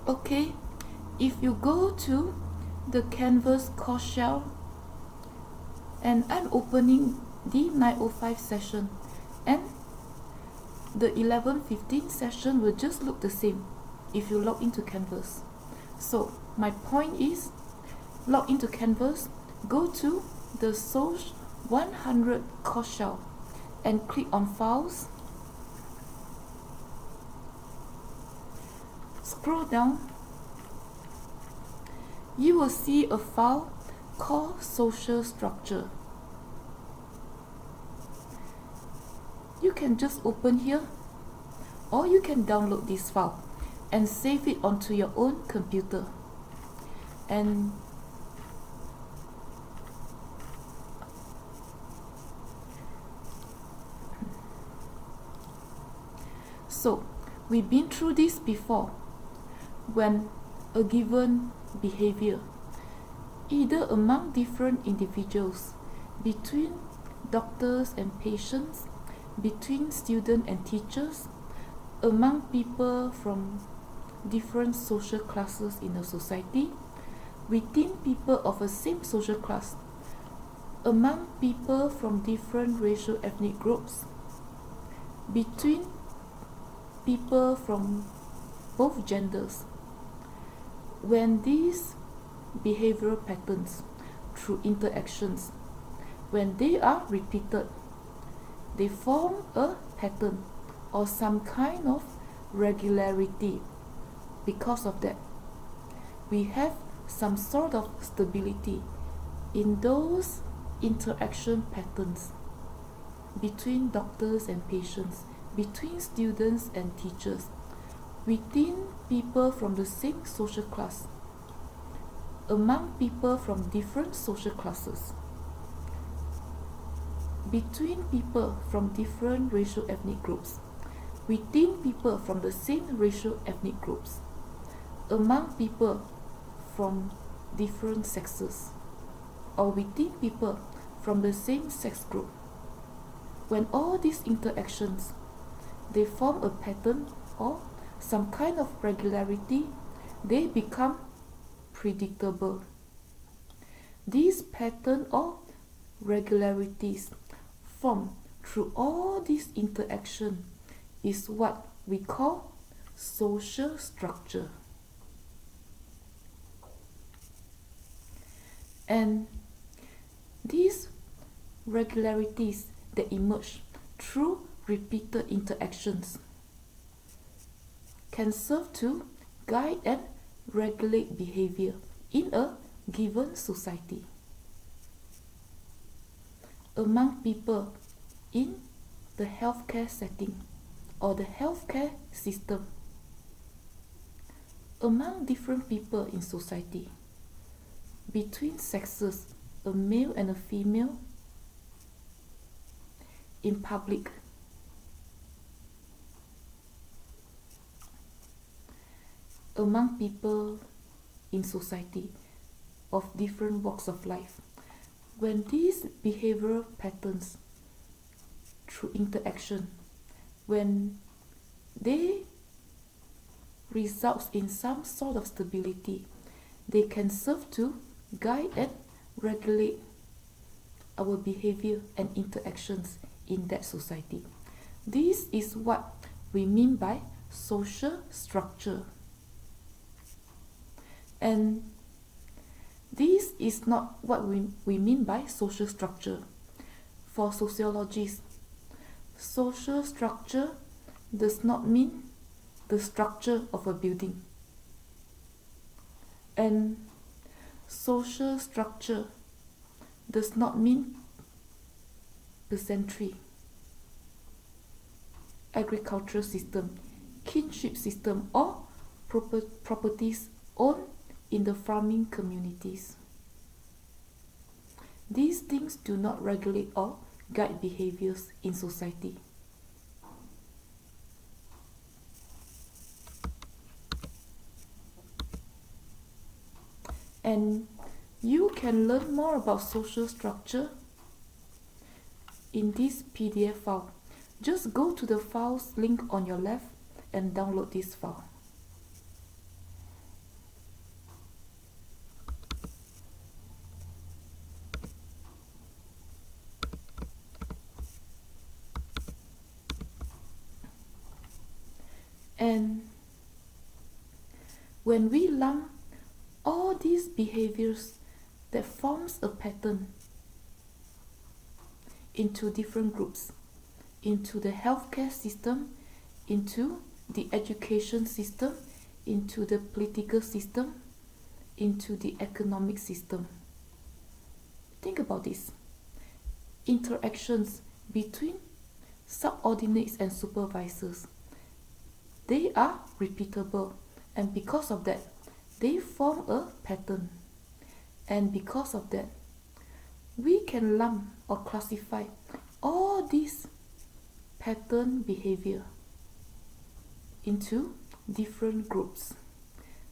Okay, if you go to the Canvas course shell, and I'm opening the 9:05 session, and the 11:15 session will just look the same if you log into Canvas. So my point is, log into Canvas, go to the SOS 100 course shell and click on Files. Scroll down. You will see a file called Social Structure. You can just open here, or you can download this file and save it onto your own computer. And so we've been through this before. When a given behavior, either among different individuals, between doctors and patients, between students and teachers, among people from different social classes in a society, within people of a same social class, among people from different racial ethnic groups, between people from both genders, when these behavioral patterns through interactions, when they are repeated, they form a pattern or some kind of regularity. Because of that, we have some sort of stability in those interaction patterns between doctors and patients, between students and teachers, within people from the same social class, among people from different social classes, between people from different racial ethnic groups, within people from the same racial ethnic groups, among people from different sexes, or within people from the same sex group. When all these interactions, they form a pattern or some kind of regularity, they become predictable. These pattern or regularities formed through all this interaction is what we call social structure. And these regularities that emerge through repeated interactions can serve to guide and regulate behavior in a given society. Among people in the healthcare setting or the healthcare system, among different people in society, between sexes, a male and a female, in public, among people in society of different walks of life, when these behavioral patterns through interaction, when they results in some sort of stability, they can serve to guide and regulate our behavior and interactions in that society. This is what we mean by social structure. And this is not what we mean by social structure. For sociologists, social structure does not mean the structure of a building. And social structure does not mean peasantry, agricultural system, kinship system, or properties owned in the farming communities. These things do not regulate or guide behaviors in society. And you can learn more about social structure in this PDF file. Just go to the files link on your left and download this file. And when we lump all these behaviors that forms a pattern into different groups, into the healthcare system, into the education system, into the political system, into the economic system. Think about this. Interactions between subordinates and supervisors, they are repeatable, and because of that, they form a pattern. And because of that, we can lump or classify all these pattern behavior into different groups.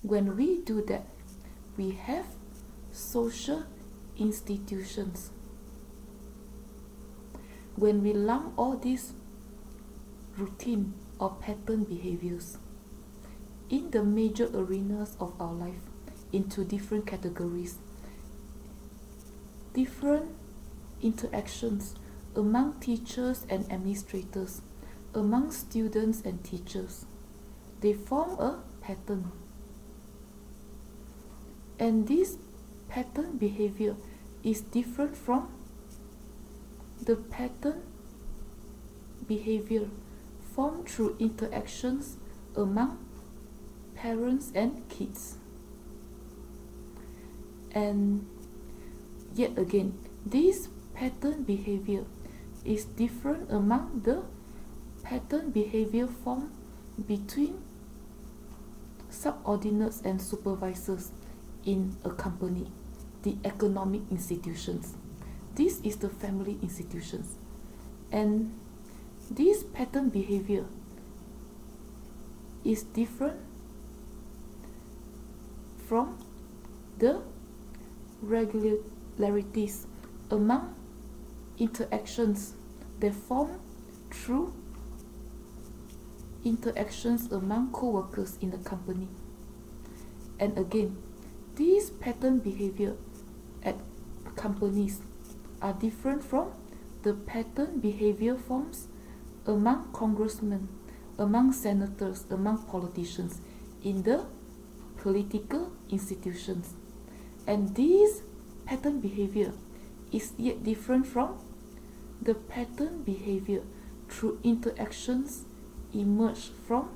When we do that, we have social institutions. When we lump all these routine or pattern behaviors in the major arenas of our life into different categories, different interactions among teachers and administrators, among students and teachers, they form a pattern. And this pattern behavior is different from the pattern behavior formed through interactions among parents and kids. And yet again, this pattern behavior is different among the pattern behavior formed between subordinates and supervisors in a company, the economic institutions. This is the family institutions. And this pattern behavior is different from the regularities among interactions that form through interactions among co-workers in the company. And again, these pattern behavior at companies are different from the pattern behavior forms among congressmen, among senators, among politicians in the political institutions. And this pattern behavior is yet different from the pattern behavior through interactions emerged from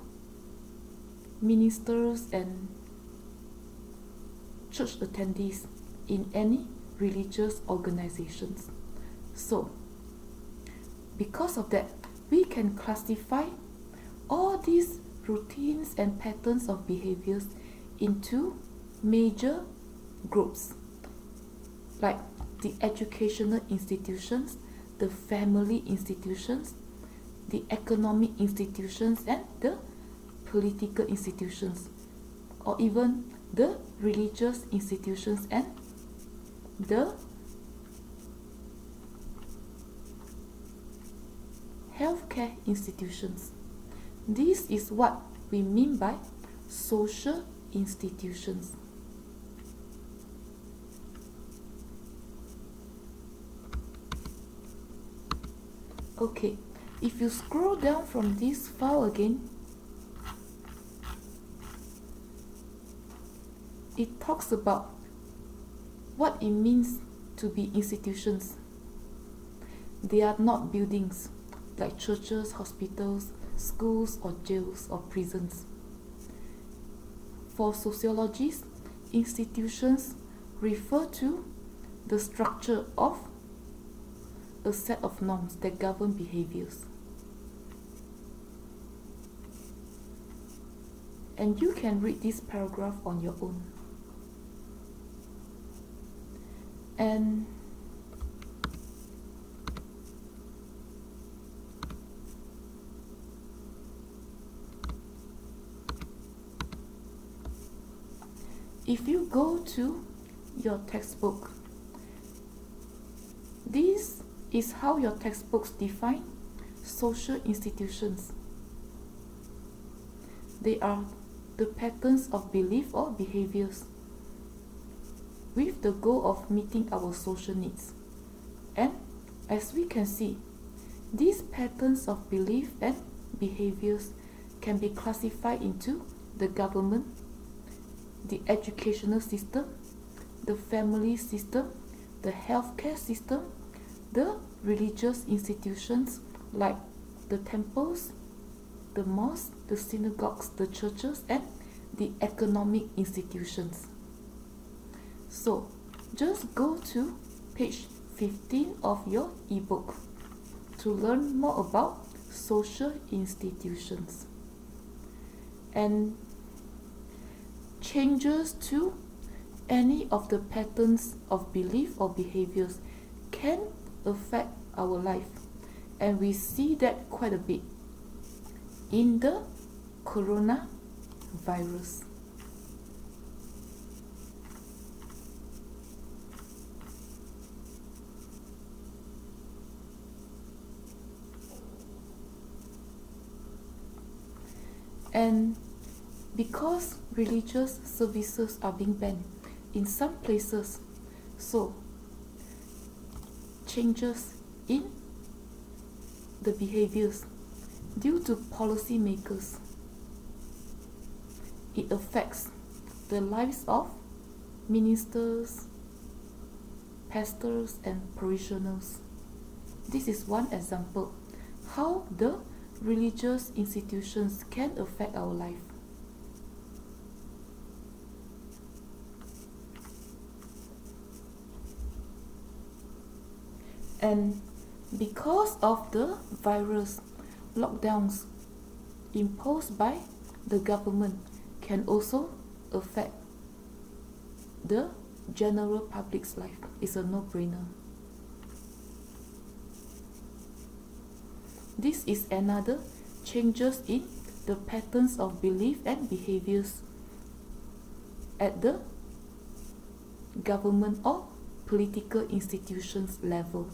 ministers and church attendees in any religious organizations. So, because of that, we can classify all these routines and patterns of behaviors into major groups, like the educational institutions, the family institutions, the economic institutions, and the political institutions, or even the religious institutions and the healthcare institutions. This is what we mean by social institutions. Okay, if you scroll down from this file again, it talks about what it means to be institutions. They are not buildings like churches, hospitals, schools, or jails or prisons. For sociologists, institutions refer to the structure of a set of norms that govern behaviors. And you can read this paragraph on your own. And if you go to your textbook, this is how your textbooks define social institutions. They are the patterns of belief or behaviors with the goal of meeting our social needs. And as we can see, these patterns of belief and behaviors can be classified into the government, the educational system, the family system, the healthcare system, the religious institutions like the temples, the mosques, the synagogues, the churches, and the economic institutions. So, just go to page 15 of your ebook to learn more about social institutions. And changes to any of the patterns of belief or behaviors can affect our life, and we see that quite a bit in the coronavirus. And because religious services are being banned in some places, so changes in the behaviors due to policymakers, it affects the lives of ministers, pastors, and parishioners. This is one example how the religious institutions can affect our life. And because of the virus, lockdowns imposed by the government can also affect the general public's life. It's a no-brainer. This is another changes in the patterns of belief and behaviors at the government or political institutions level.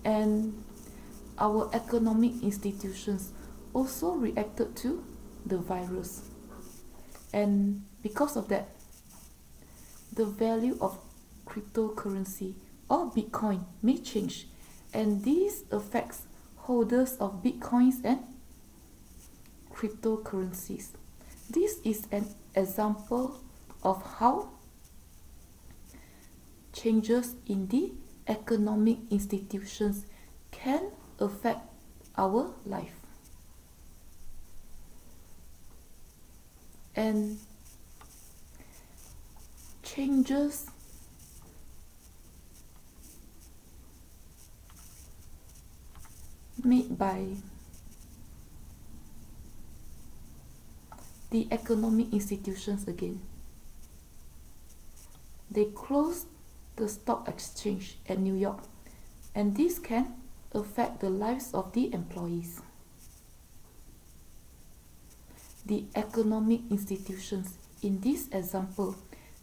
And our economic institutions also reacted to the virus. And because of that, the value of cryptocurrency or Bitcoin may change, and this affects holders of Bitcoins and cryptocurrencies. This is an example of how changes in the economic institutions can affect our life. And changes made by the economic institutions again. They closed the stock exchange at New York, and this can affect the lives of the employees. The economic institutions in this example,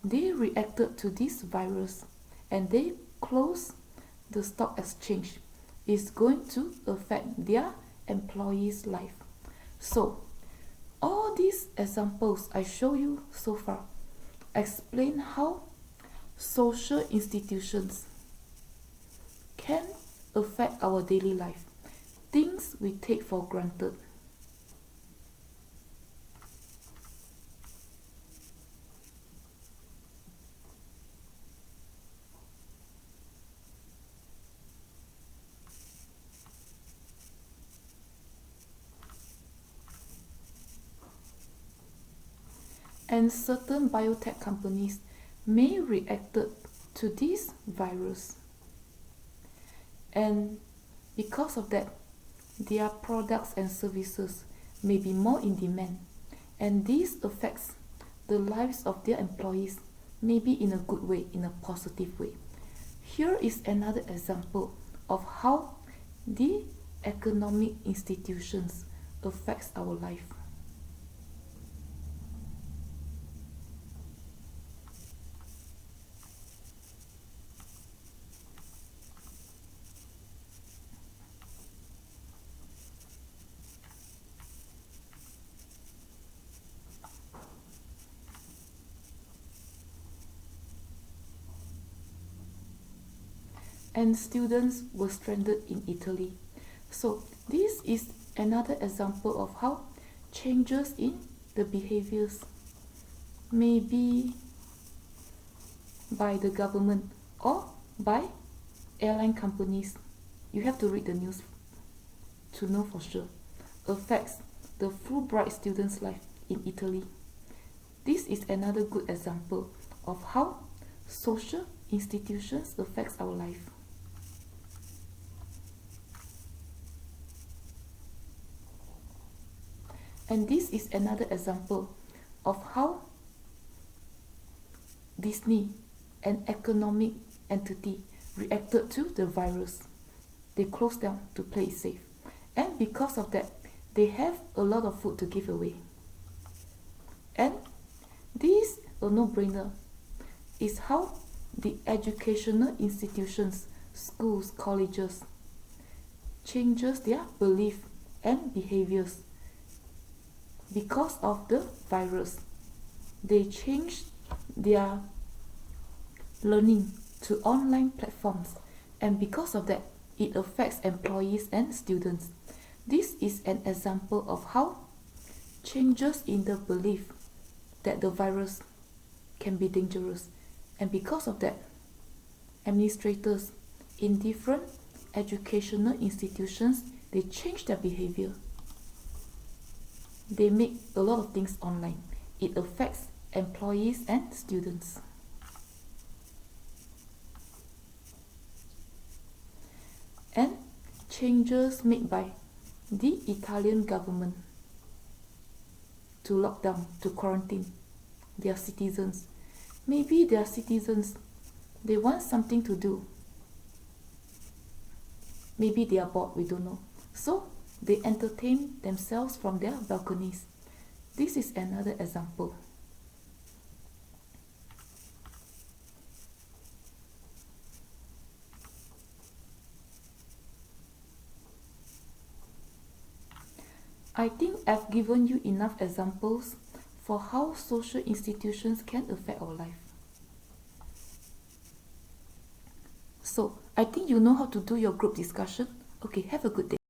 they reacted to this virus and they closed the stock exchange. Is going to affect their employees' life. So, all these examples I show you so far explain how social institutions can affect our daily life, things we take for granted. And certain biotech companies may react to this virus. And because of that, their products and services may be more in demand. And this affects the lives of their employees, maybe in a good way, in a positive way. Here is another example of how the economic institutions affects our life. And students were stranded in Italy. So This is another example of how changes in the behaviors may be by the government or by airline companies. You have to read the news to know for sure. Affects the Fulbright students' life in Italy. This is another good example of how social institutions affects our life. And this is another example of how Disney, an economic entity, reacted to the virus. They closed down to play it safe. And because of that, they have a lot of food to give away. And this, a no-brainer, is how the educational institutions, schools, colleges, changes their belief and behaviors. Because of the virus, they changed their learning to online platforms, and because of that, it affects employees and students. This is an example of how changes in the belief that the virus can be dangerous, and because of that, administrators in different educational institutions, they change their behavior. They make a lot of things online. It affects employees and students. And changes made by the Italian government to lock down, to quarantine their citizens. Maybe their citizens, they want something to do. Maybe they are bored, we don't know. So they entertain themselves from their balconies. This is another example. I think I've given you enough examples for how social institutions can affect our life. So, I think you know how to do your group discussion. Okay, have a good day.